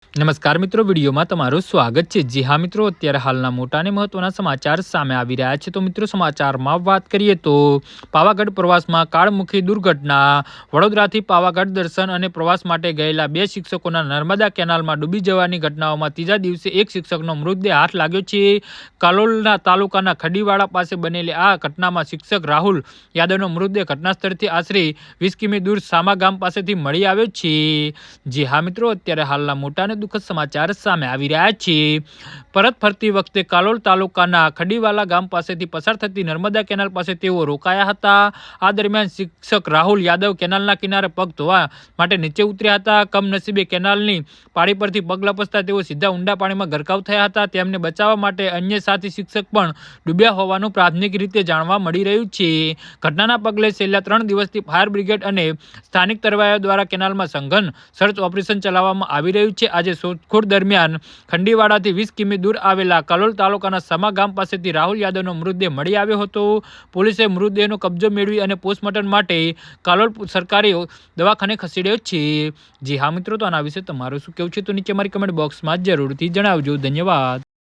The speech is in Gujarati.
નમસ્કાર મિત્રો, વિડીયોમાં તમારું સ્વાગત છે। જી હા મિત્રો, અત્યારે હાલના મોટા અને મહત્વના સમાચાર સામે આવી રહ્યા છે। તો મિત્રો, સમાચારમાં વાત કરીએ તો પાવાગઢ પ્રવાસમાં કાળમુખી દુર્ઘટના। વડોદરાથી પાવાગઢ દર્શન અને પ્રવાસ માટે ગયેલા 2 શિક્ષકોના નર્મદા કેનાલમાં ડૂબી જવાની ઘટનાઓમાં ત્રીજા દિવસે એક શિક્ષકનો મૃતદેહ હાથ લાગ્યો છે। કાલોલના તાલુકાના ખડીવાડા પાસે બનેલી આ ઘટનામાં શિક્ષક રાહુલ યાદવનો મૃતદેહ ઘટના સ્થળથી આશરે 20 કિમી દૂર સામા ગામ પાસેથી મળી આવ્યો છે। જી હા મિત્રો, અત્યારે હાલના મોટા દુઃખદ સમાચાર સામે આવી રહ્યા છે। પરત ફરતી વખતે કાલોલ તાલુકાના ખડીવાલા ગામ પાસેથી પસાર થતી નર્મદા કેનાલ પાસે તેઓ રોકાયા હતા। આ દરમિયાન શિક્ષક રાહુલ યાદવ કેનાલના કિનારે પગ ધોવા માટે નીચે ઉતર્યા હતા। કમનસીબે કેનાલની પાળી પરથી પગ લપસતા તેઓ સીધા ઊંડા પાણીમાં ગરકાવ થયા હતા। તેમને બચાવવા માટે અન્ય સાથી શિક્ષક પણ ડૂબ્યા હોવાનું પ્રાથમિક રીતે જાણવા મળી રહ્યું છે। ઘટનાના પગલે છેલ્લા 3 દિવસથી ફાયર બ્રિગેડ અને સ્થાનિક તરવૈયાઓ દ્વારા કેનાલમાં સઘન સર્ચ ઓપરેશન ચલાવવામાં આવી રહ્યું છે। આજે શોધખોળ દરમિયાન ખંડીવાડાથી 20 કિમી દૂર આવેલા કાલોલ તાલુકાના સમા ગામ પાસેથી રાહુલ યાદવનો મૃતદેહ મળી આવ્યો હતો। પોલીસે મૃતદેહનો કબજો મેળવી અને પોસ્ટમોર્ટમ માટે કાલોલ સરકારી દવાખાને ખસેડ્યો છે। જી હા મિત્રો, તો આના વિશે તમારું શું કહેવું છે તો નીચે મારી કમેન્ટ બોક્સમાં જરૂરથી જણાવજો। ધન્યવાદ।